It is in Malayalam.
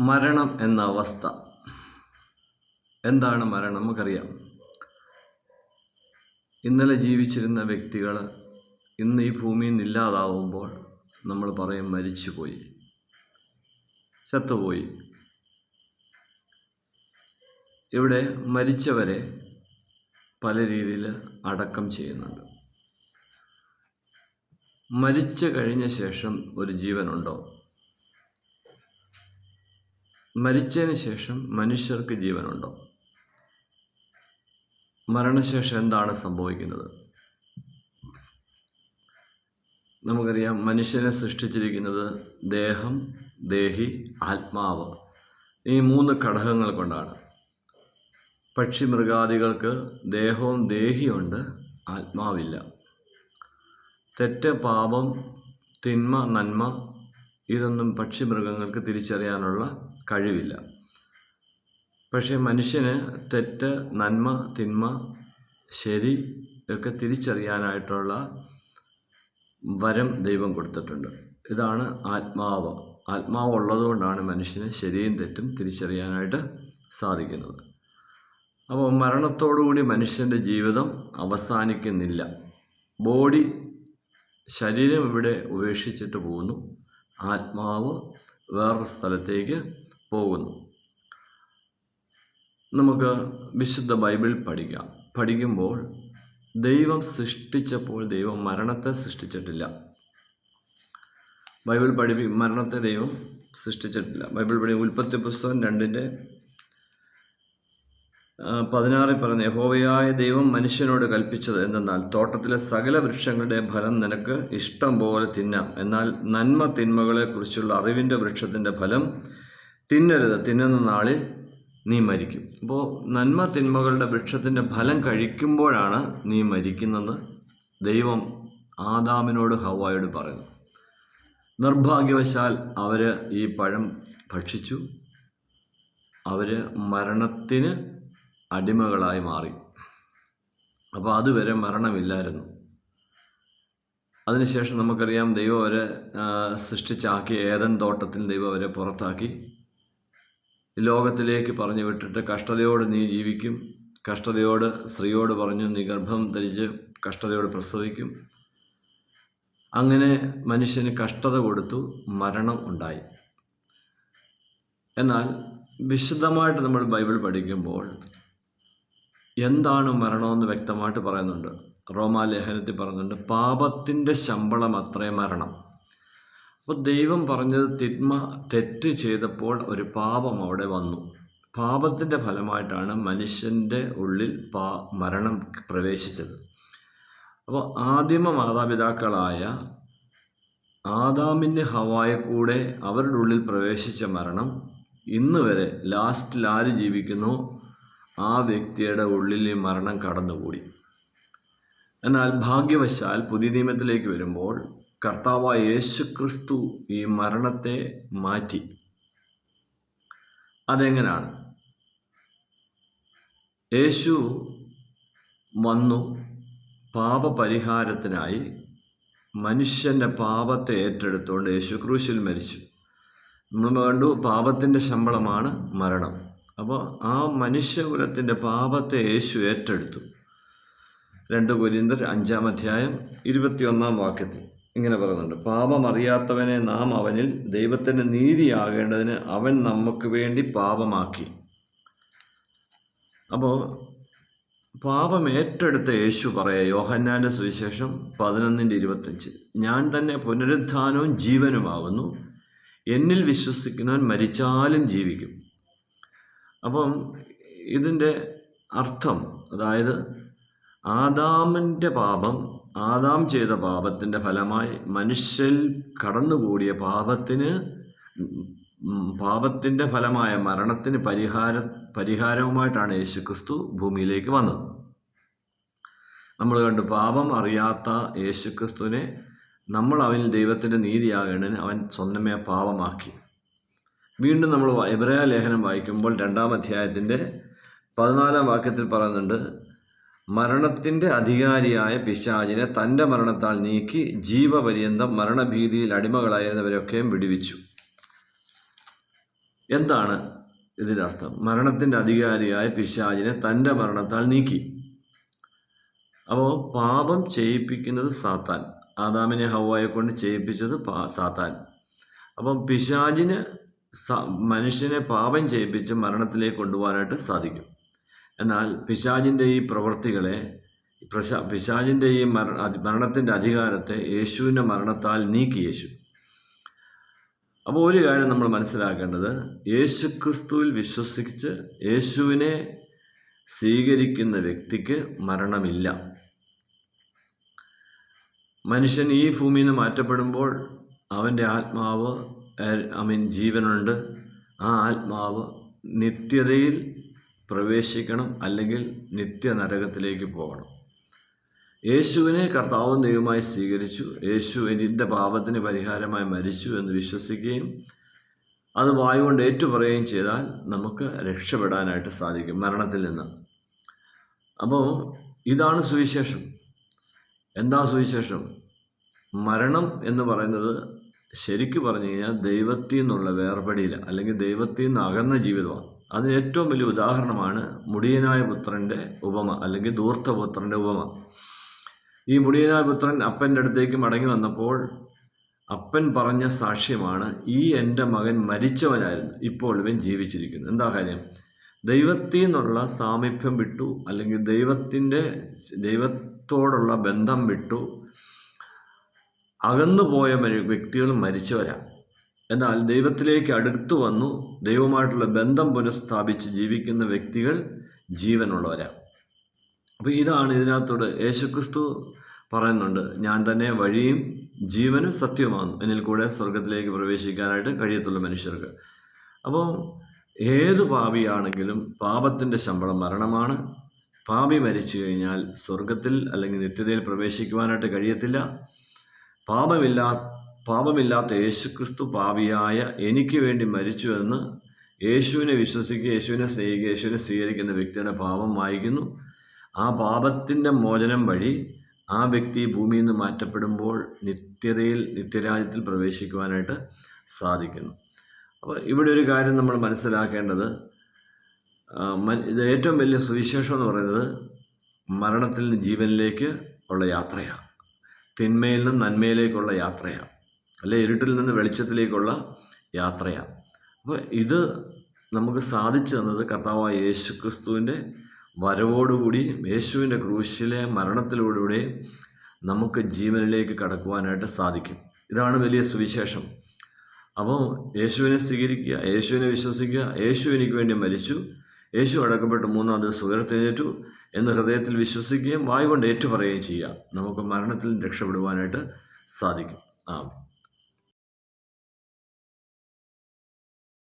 മരണം എന്ന അവസ്ഥ. എന്താണ് മരണം? നമുക്കറിയാം. ഇന്നലെ ജീവിച്ചിരുന്ന വ്യക്തികൾ ഇന്ന് ഈ ഭൂമിയിൽ നിന്ന് ഇല്ലാതാവുമ്പോൾ നമ്മൾ പറയും മരിച്ചുപോയി, ചത്തുപോയി. ഇവിടെ മരിച്ചവരെ പല രീതിയിൽ അടക്കം ചെയ്യുന്നുണ്ട്. മരിച്ചു കഴിഞ്ഞ ശേഷം ഒരു ജീവനുണ്ടോ? മരിച്ചതിന് ശേഷം മനുഷ്യർക്ക് ജീവനുണ്ടോ? മരണശേഷം എന്താണ് സംഭവിക്കുന്നത്? നമുക്കറിയാം, മനുഷ്യനെ സൃഷ്ടിച്ചിരിക്കുന്നത് ദേഹം, ദേഹി, ആത്മാവ്, ഈ 3 ഘടകങ്ങൾ കൊണ്ടാണ്. പക്ഷി മൃഗാദികൾക്ക് ദേഹവും ദേഹിയുണ്ട്, ആത്മാവില്ല. തെറ്റ്, പാപം, തിന്മ, നന്മ ഇതൊന്നും പക്ഷി മൃഗങ്ങൾക്ക് തിരിച്ചറിയാനുള്ള കഴിവില്ല. പക്ഷേ മനുഷ്യന് തെറ്റ്, നന്മ, തിന്മ, ശരി ഒക്കെ തിരിച്ചറിയാനായിട്ടുള്ള വരം ദൈവം കൊടുത്തിട്ടുണ്ട്. ഇതാണ് ആത്മാവ്. ആത്മാവ് ഉള്ളതുകൊണ്ടാണ് മനുഷ്യന് ശരിയും തെറ്റും തിരിച്ചറിയാനായിട്ട് സാധിക്കുന്നത്. അപ്പോൾ മരണത്തോടുകൂടി മനുഷ്യൻ്റെ ജീവിതം അവസാനിക്കുന്നില്ല. ബോഡി, ശരീരം ഇവിടെ ഉപേക്ഷിച്ചിട്ട് പോകുന്നു, ആത്മാവ് വേറൊരു സ്ഥലത്തേക്ക് പോകുന്നു. നമുക്ക് വിശുദ്ധ ബൈബിൾ പഠിക്കുമ്പോൾ ദൈവം സൃഷ്ടിച്ചപ്പോൾ ദൈവം മരണത്തെ സൃഷ്ടിച്ചിട്ടില്ല. മരണത്തെ ദൈവം സൃഷ്ടിച്ചിട്ടില്ല. ബൈബിൾ ഉൽപ്പത്തി പുസ്തകം 2:16 പറഞ്ഞ, യഹോവയായ ദൈവം മനുഷ്യനോട് കൽപ്പിച്ചത് എന്തെന്നാൽ, തോട്ടത്തിലെ സകല വൃക്ഷങ്ങളുടെ ഫലം നിനക്ക് ഇഷ്ടം പോലെ തിന്നാം, എന്നാൽ നന്മ തിന്മകളെക്കുറിച്ചുള്ള അറിവിൻ്റെ വൃക്ഷത്തിൻ്റെ ഫലം തിന്നരുത്, തിന്നുന്ന നാളിൽ നീ മരിക്കും. അപ്പോൾ നന്മ തിന്മകളുടെ വൃക്ഷത്തിൻ്റെ ഫലം കഴിക്കുമ്പോഴാണ് നീ മരിക്കുന്നത് ദൈവം ആദാമിനോട് ഹവ്വായോട് പറയുന്നു. നിർഭാഗ്യവശാൽ അവർ ഈ പഴം ഭക്ഷിച്ചു. അവർ മരണത്തിന് അടിമകളായി മാറി. അപ്പോൾ അതുവരെ മരണമില്ലായിരുന്നു. അതിനുശേഷം നമുക്കറിയാം, ദൈവം അവരെ സൃഷ്ടിച്ചാക്കി ഏദൻ തോട്ടത്തിൽ ദൈവം അവരെ പുറത്താക്കി ലോകത്തിലേക്ക് പറഞ്ഞു വിട്ടിട്ട്, കഷ്ടതയോട് നീ ജീവിക്കും, കഷ്ടതയോട് സ്ത്രീയോട് പറഞ്ഞു, നീ ഗർഭം ധരിച്ച് കഷ്ടതയോട് പ്രസവിക്കും. അങ്ങനെ മനുഷ്യന് കഷ്ടത കൊടുത്തു, മരണം ഉണ്ടായി. എന്നാൽ വിശുദ്ധമായിട്ട് നമ്മൾ ബൈബിൾ പഠിക്കുമ്പോൾ എന്താണ് മരണമെന്ന് വ്യക്തമായിട്ട് പറയുന്നുണ്ട്. റോമാലേഖനത്തിൽ പറയുന്നുണ്ട്, പാപത്തിൻ്റെ ശമ്പളം അത്രേ മരണം. അപ്പോൾ ദൈവം പറഞ്ഞത്, തെറ്റ് ചെയ്തപ്പോൾ ഒരു പാപം അവിടെ വന്നു. പാപത്തിൻ്റെ ഫലമായിട്ടാണ് മനുഷ്യൻ്റെ ഉള്ളിൽ മരണം പ്രവേശിച്ചത്. അപ്പോൾ ആദിമ മാതാപിതാക്കളായ ആദാമിൻ്റെ ഹവ്വായെ കൂടെ അവരുടെ ഉള്ളിൽ പ്രവേശിച്ച മരണം ഇന്ന് വരെ ലാസ്റ്റിൽ ആര് ജീവിക്കുന്നു, ആ വ്യക്തിയുടെ ഉള്ളിൽ ഈ മരണം കടന്നുകൂടി. എന്നാൽ ഭാഗ്യവശാൽ പുതിയ നിയമത്തിലേക്ക് വരുമ്പോൾ കർത്താവായ യേശുക്രിസ്തു ഈ മരണത്തെ മാറ്റി. അതെങ്ങനെയാണ്? യേശു വന്നു പാപപരിഹാരത്തിനായി മനുഷ്യൻ്റെ പാപത്തെ ഏറ്റെടുത്തുകൊണ്ട് യേശു ക്രൂശിൽ മരിച്ചു. നമ്മൾ കണ്ടു, പാപത്തിൻ്റെ ശമ്പളമാണ് മരണം. അപ്പോൾ ആ മനുഷ്യകുലത്തിൻ്റെ പാപത്തെ യേശു ഏറ്റെടുത്തു. 2 കൊരിന്ത്യർ 5:21 ഇങ്ങനെ പറയുന്നുണ്ട്, പാപം അറിയാത്തവനെ നാം അവനിൽ ദൈവത്തിൻ്റെ നീതിയാകേണ്ടതിന് അവൻ നമുക്ക് വേണ്ടി പാപമാക്കി. അപ്പോൾ പാപം ഏറ്റെടുത്ത യേശു പറയാം, യോഹന്നാൻ്റെ സുവിശേഷം 11:25, ഞാൻ തന്നെ പുനരുത്ഥാനവും ജീവനുമാകുന്നു, എന്നിൽ വിശ്വസിക്കുന്നവൻ മരിച്ചാലും ജീവിക്കും. അപ്പം ഇതിൻ്റെ അർത്ഥം, അതായത് ആദാം ചെയ്ത പാപത്തിൻ്റെ ഫലമായി മനുഷ്യൽ കടന്നുകൂടിയ പാപത്തിൻ്റെ ഫലമായ മരണത്തിന് പരിഹാരവുമായിട്ടാണ് യേശുക്രിസ്തു ഭൂമിയിലേക്ക് വന്നത്. നമ്മൾ കണ്ടു, പാപം അറിയാത്ത യേശുക്രിസ്തുവിനെ നമ്മൾ അവനിൽ ദൈവത്തിൻ്റെ നീതിയാകേണ്ടതിന് അവൻ സ്വന്തമേ പാപമാക്കി. വീണ്ടും നമ്മൾ എബ്രായ ലേഖനം വായിക്കുമ്പോൾ 2-ാം അധ്യായത്തിൻ്റെ 14-ാം വാക്യത്തിൽ പറയുന്നുണ്ട്, മരണത്തിൻ്റെ അധികാരിയായ പിശാചിനെ തൻ്റെ മരണത്താൽ നീക്കി ജീവപര്യന്തം മരണഭീതിയിൽ അടിമകളായിരുന്നവരൊക്കെയും വിടുവിച്ചു. എന്താണ് ഇതിൻ്റെ അർത്ഥം? മരണത്തിൻ്റെ അധികാരിയായ പിശാചിനെ തൻ്റെ മരണത്താൽ നീക്കി. അപ്പോൾ പാപം ചെയ്യിപ്പിക്കുന്നത് സാത്താൻ. ആദാമിനെ ഹവ്വായെ കൊണ്ട് ചെയ്യിപ്പിച്ചത് സാത്താൻ. അപ്പം പിശാചിന് മനുഷ്യനെ പാപം ചെയ്യിപ്പിച്ച് മരണത്തിലേക്ക് കൊണ്ടുപോകാനായിട്ട് സാധിക്കും. എന്നാൽ പിശാചിൻ്റെ ഈ പ്രവൃത്തികളെ, പിശാചിൻ്റെ ഈ മരണത്തിൻ്റെ അധികാരത്തെ യേശുവിൻ്റെ മരണത്താൽ നീക്കി യേശു. അപ്പോൾ ഒരു കാര്യം നമ്മൾ മനസ്സിലാക്കേണ്ടത്, യേശുക്രിസ്തുവിൽ വിശ്വസിച്ച് യേശുവിനെ സ്വീകരിക്കുന്ന വ്യക്തിക്ക് മരണമില്ല. മനുഷ്യൻ ഈ ഭൂമിയിൽ നിന്ന് മാറ്റപ്പെടുമ്പോൾ അവൻ്റെ ആത്മാവ് ജീവനുണ്ട്. ആ ആത്മാവ് നിത്യതയിൽ പ്രവേശിക്കണം, അല്ലെങ്കിൽ നിത്യനരകത്തിലേക്ക് പോകണം. യേശുവിനെ കർത്താവും ദൈവമായി സ്വീകരിച്ചു, യേശു എൻ്റെ പാപത്തിന് പരിഹാരമായി മരിച്ചു എന്ന് വിശ്വസിക്കുകയും അത് വായുകൊണ്ട് ഏറ്റുപറയുകയും ചെയ്താൽ നമുക്ക് രക്ഷപ്പെടാനായിട്ട് സാധിക്കും മരണത്തിൽ നിന്ന്. അപ്പോൾ ഇതാണ് സുവിശേഷം. എന്താ സുവിശേഷം? മരണം എന്ന് പറയുന്നത് ശരിക്കും പറഞ്ഞു കഴിഞ്ഞാൽ ദൈവത്തിൽ നിന്നുള്ള വേർപെടിയില്ല, അല്ലെങ്കിൽ ദൈവത്തിൽ നിന്ന് അകന്ന ജീവിതമാണ്. അതിന് ഏറ്റവും വലിയ ഉദാഹരണമാണ് മുടിയനായ പുത്രൻ്റെ ഉപമ, അല്ലെങ്കിൽ ധൂർത്തപുത്രൻ്റെ ഉപമ. ഈ മുടിയനായ പുത്രൻ അപ്പൻ്റെ അടുത്തേക്ക് മടങ്ങി വന്നപ്പോൾ അപ്പൻ പറഞ്ഞ സാക്ഷ്യമാണ്, ഈ എൻ്റെ മകൻ മരിച്ചവനായിരുന്നു, ഇപ്പോൾ ഇവൻ ജീവിച്ചിരിക്കുന്നു. എന്താ കാര്യം? ദൈവത്തിൽ നിന്നുള്ള സാമീപ്യം വിട്ടു, അല്ലെങ്കിൽ ദൈവത്തോടുള്ള ബന്ധം വിട്ടു അകന്നുപോയ വ്യക്തികൾ മരിച്ചവരാണ്. എന്നാൽ ദൈവത്തിലേക്ക് അടുത്തു വന്നു ദൈവമായിട്ടുള്ള ബന്ധം പുനഃസ്ഥാപിച്ച് ജീവിക്കുന്ന വ്യക്തികൾ ജീവനുള്ളവരാണ്. അപ്പോൾ ഇതാണ് ഇതിനകത്തോട് യേശുക്രിസ്തു പറയുന്നുണ്ട്, ഞാൻ തന്നെ വഴിയും ജീവനും സത്യവുമാകുന്നു, എന്നിൽ കൂടെ സ്വർഗത്തിലേക്ക് പ്രവേശിക്കാനായിട്ട് കഴിയത്തുള്ള മനുഷ്യർക്ക്. അപ്പോൾ ഏത് പാപിയാണെങ്കിലും പാപത്തിൻ്റെ ശമ്പളം മരണമാണ്. പാപി മരിച്ചു കഴിഞ്ഞാൽ സ്വർഗത്തിൽ അല്ലെങ്കിൽ നിത്യതയിൽ പ്രവേശിക്കുവാനായിട്ട് കഴിയത്തില്ല. പാപമില്ലാത്ത യേശുക്രിസ്തു പാപിയായ എനിക്ക് വേണ്ടി മരിച്ചു എന്ന് യേശുവിനെ വിശ്വസിക്കുക, യേശുവിനെ സ്നേഹിക്കുക, യേശുവിനെ സ്വീകരിക്കുന്ന വ്യക്തിയുടെ പാപം മായ്ക്കുന്നു. ആ പാപത്തിൻ്റെ മോചനം വഴി ആ വ്യക്തി ഭൂമിയിൽ നിന്ന് മാറ്റപ്പെടുമ്പോൾ നിത്യരാജ്യത്തിൽ പ്രവേശിക്കുവാനായിട്ട് സാധിക്കുന്നു. അപ്പോൾ ഇവിടെ ഒരു കാര്യം നമ്മൾ മനസ്സിലാക്കേണ്ടത്, ഇത് ഏറ്റവും വലിയ സുവിശേഷം എന്ന് പറയുന്നത് മരണത്തിൽ നിന്ന് ജീവനിലേക്ക് ഉള്ള യാത്രയാണ്, തിന്മയിൽ നിന്ന് നന്മയിലേക്കുള്ള യാത്രയാണ്, അല്ലെ ഇരുട്ടിൽ നിന്ന് വെളിച്ചത്തിലേക്കുള്ള യാത്രയാണ്. അപ്പോൾ ഇത് നമുക്ക് സാധിച്ചു തന്നത് കർത്താവായ യേശുക്രിസ്തുവിൻ്റെ വരവോടുകൂടി, യേശുവിൻ്റെ ക്രൂശിലെ മരണത്തിലൂടെ നമുക്ക് ജീവനിലേക്ക് കടക്കുവാനായിട്ട് സാധിക്കും. ഇതാണ് വലിയ സുവിശേഷം. അപ്പോൾ യേശുവിനെ സ്വീകരിക്കുക, യേശുവിനെ വിശ്വസിക്കുക, യേശു എനിക്ക് വേണ്ടി മരിച്ചു, യേശു അടക്കപ്പെട്ട് 3-ാം ദിവസം ഉയർത്തെഴുന്നേറ്റു എന്ന് ഹൃദയത്തിൽ വിശ്വസിക്കുകയും വായുകൊണ്ട് ഏറ്റുപറയുകയും ചെയ്യുക. നമുക്ക് മരണത്തിൽ രക്ഷപ്പെടുവാനായിട്ട് സാധിക്കും. ആമേൻ.